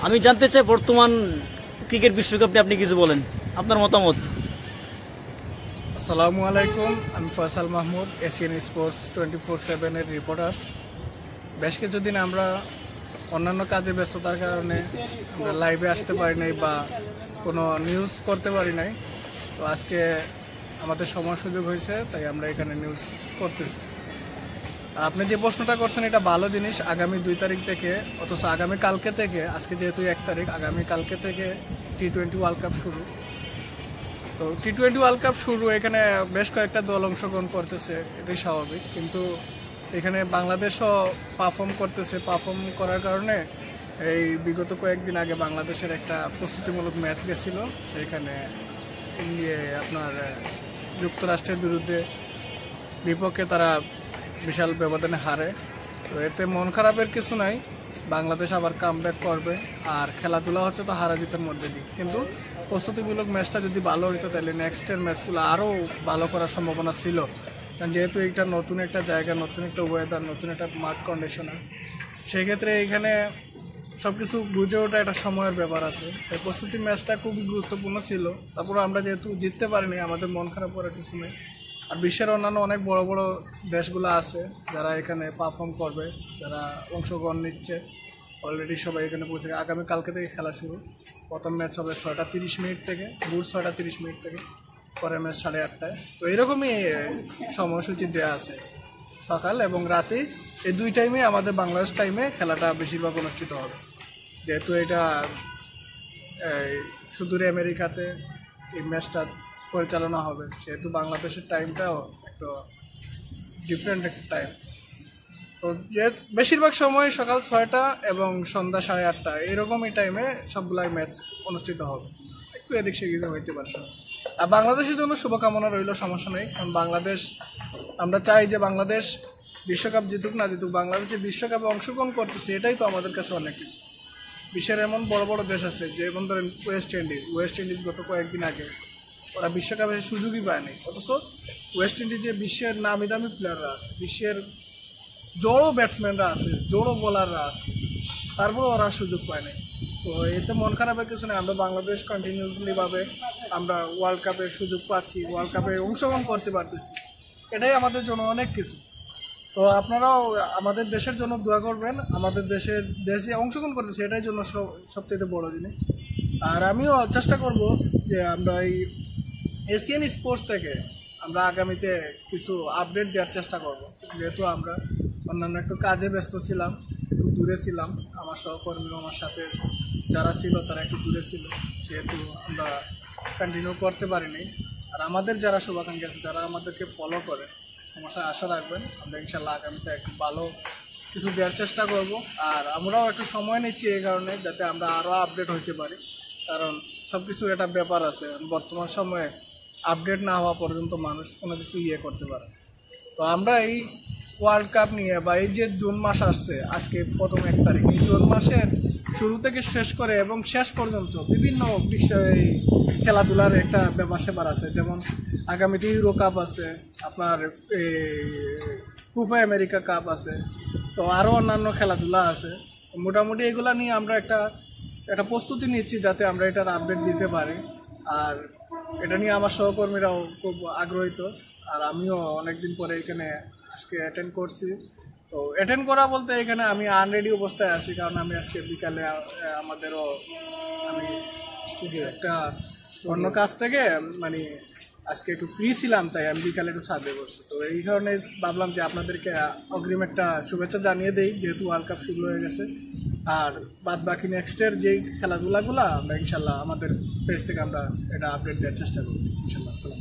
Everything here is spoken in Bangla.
আমি জানতে চাই বর্তমান ক্রিকেট বিশ্বকাপ নিয়ে আপনি কিছু বলেন, আপনার মতামত। আসসালামু আলাইকুম, আমি ফয়সাল মাহমুদ, এশিয়ান স্পোর্টস 24/7-এর রিপোর্টার। বেশ কিছুদিন আমরা অন্যান্য কাজে ব্যস্ততার কারণে আমরা লাইভে আসতে পারি নাই বা কোনো নিউজ করতে পারি নাই। তো আজকে আমাদের সময় সুযোগ হয়েছে, তাই আমরা এখানে নিউজ করতেছি। আপনি যে প্রশ্নটা করছেন এটা ভালো জিনিস। আগামী 2 তারিখ থেকে, অথচ আগামী কালকে থেকে, আজকে যেহেতু 1 তারিখ, আগামী কালকে থেকে T20 ওয়ার্ল্ড কাপ শুরু। তো T20 ওয়ার্ল্ড কাপ শুরু, এখানে বেশ কয়েকটা দল অংশগ্রহণ করতেছে, এটাই স্বাভাবিক। কিন্তু এখানে বাংলাদেশও পারফর্ম করতেছে। পারফর্ম করার কারণে এই বিগত কয়েকদিন আগে বাংলাদেশের একটা প্রস্তুতিমূলক ম্যাচ গেছিলো, সেখানে আপনার যুক্তরাষ্ট্রের বিপক্ষে তারা বিশাল ব্যবধানে হারে। তো এতে মন খারাপের কিছু নাই, বাংলাদেশ আবার কামব্যাক করবে। আর খেলাধুলা হচ্ছে তো হারা জিতের মধ্যে দিক, কিন্তু প্রস্তুতিমূলক ম্যাচটা যদি ভালো হইতো তাহলে নেক্সটের ম্যাচগুলো আরও ভালো করার সম্ভাবনা ছিল। কারণ যেহেতু এটা নতুন একটা জায়গা, নতুন একটা ওয়েদার, নতুন একটা মাঠ কন্ডিশনার, সেই ক্ষেত্রে এখানে সব কিছু বুঝে ওঠা একটা সময়ের ব্যাপার আছে। তাই প্রস্তুতি ম্যাচটা খুবই গুরুত্বপূর্ণ ছিল। তারপর আমরা যেহেতু জিততে পারিনি, আমাদের মন খারাপ করার কিছু নেই। আর বিশ্বের অন্যান্য অনেক বড় বড় দেশগুলো আছে যারা এখানে পারফর্ম করবে, যারা অংশগ্রহণ নিচ্ছে। অলরেডি সবাই এখানে পৌঁছে। আগামী কালকে থেকে খেলা শুরু। প্রথম ম্যাচ হবে 6:30 থেকে, ভোর 6:30 থেকে, পরের ম্যাচ 8:30টায়। তো এরকমই সময়সূচি দেওয়া আছে, সকাল এবং রাতে, এই 2 টাইমে আমাদের বাংলাদেশ টাইমে খেলাটা বেশিরভাগ অনুষ্ঠিত হবে। যেহেতু এটা সুদূর আমেরিকাতে এই ম্যাচটা পরিচালনা হবে, সেহেতু বাংলাদেশের টাইমটাও একটা ডিফারেন্ট একটা টাইম। তো বেশিরভাগ সময় সকাল 6টা এবং সন্ধ্যা 8:30 এরকমই টাইমে সবগুলাই ম্যাচ অনুষ্ঠিত হবে। একটু এদিক সেদিক হইতে পারে সব। আর বাংলাদেশের জন্য শুভকামনা রইল, সমস্যা নেই। কারণ বাংলাদেশ, আমরা চাই যে বাংলাদেশ বিশ্বকাপ জিতুক না জিতুক, বাংলাদেশে বিশ্বকাপে অংশগ্রহণ করতেছে, এটাই তো আমাদের কাছে অনেক কিছু। বিশ্বের এমন বড় বড় দেশ আছে, যেমন ধরেন ওয়েস্ট ইন্ডিজ গত কয়েকদিন আগে ওরা বিশ্বকাপের সুযোগই পায়নি, অথচ ওয়েস্ট ইন্ডিজে বিশ্বের নামি দামি প্লেয়াররা আছে, বিশ্বের জড়ো ব্যাটসম্যানরা আছে, জড়ো বোলাররা আছে, তারপরেও ওরা সুযোগ পায় নাই। তো এতে মন খারাপের কিছু নেই। আমরা বাংলাদেশ কন্টিনিউসলিভাবে আমরা ওয়ার্ল্ড কাপের সুযোগ পাচ্ছি, ওয়ার্ল্ড কাপে অংশগ্রহণ করতে পারতেছি, এটাই আমাদের জন্য অনেক কিছু। তো আপনারাও আমাদের দেশের জন্য দোয়া করবেন। আমাদের দেশ যে অংশগ্রহণ করতেছে, এটাই জন্য সবচেয়ে বড় জিনিস। আর আমিও চেষ্টা করব যে আমরা এই এশিয়ান স্পোর্টস থেকে আমরা আগামীতে কিছু আপডেট দেওয়ার চেষ্টা করব। যেহেতু আমরা অন্যান্য একটু কাজে ব্যস্ত ছিলাম, একটু দূরে ছিলাম, আমার সহকর্মীরা আমার সাথে যারা ছিল তারা একটু দূরে ছিল, সেহেতু আমরা কন্টিনিউ করতে পারিনি। আর আমাদের যারা শুভাকাঙ্ক্ষী আছে, যারা আমাদেরকে ফলো করে, সমস্যায় আশা রাখবেন। আমরা ইনশাল্লাহ আগামীতে একটু ভালো কিছু দেওয়ার চেষ্টা করব। আর আমরাও একটু সময় নিচ্ছি এই কারণে, যাতে আমরা আরও আপডেট হইতে পারি। কারণ সব কিছুর একটা ব্যাপার আছে, বর্তমান সময়ে আপডেট না হওয়া পর্যন্ত মানুষ কোনো কিছু করতে পারে। তো আমরা এই ওয়ার্ল্ড কাপ নিয়ে, বা এই যে জুন মাস আসছে, আজকে প্রথম 1 তারিখ, এই জুন মাসের শুরু থেকে শেষ করে এবং শেষ পর্যন্ত বিভিন্ন বিষয়ে খেলাধুলার একটা ব্যাপার স্যাপার আছে। যেমন আগামীতে ইউরো কাপ আছে, আপনার কুফা আমেরিকা কাপ আছে, তো আরও অন্যান্য খেলাধুলা আছে। মোটামুটি এগুলা নিয়ে আমরা একটা প্রস্তুতি নিচ্ছি, যাতে আমরা এটার আপডেট দিতে পারি। আর এটা নিয়ে আমার সহকর্মীরাও খুব আগ্রহীত। আর আমিও অনেকদিন পরে এখানে আজকে অ্যাটেন্ড করছি। তো অ্যাটেন্ড করা বলতে, এখানে আমি আনরেডি অবস্থায় আছি, কারণ আমি আজকে বিকালে আমি স্টুডিও একটা অন্য কাজ থেকে মানে আজকে একটু ফ্রি ছিলাম, তাই আমি বিকালে একটু সাথে বসছি। তো এই কারণে ভাবলাম যে আপনাদেরকে অগ্রিম একটা শুভেচ্ছা জানিয়ে দেই, যেহেতু ওয়ার্ল্ড কাপ শুরু হয়ে গেছে। আর বাদ বাকি নেক্সটের যেই খেলাধুলাগুলো আমরা ইনশাল্লাহ আমাদের পেজ থেকে আমরা এটা আপডেট দেওয়ার চেষ্টা করব ইনশাল্লাহ। আসসালাম।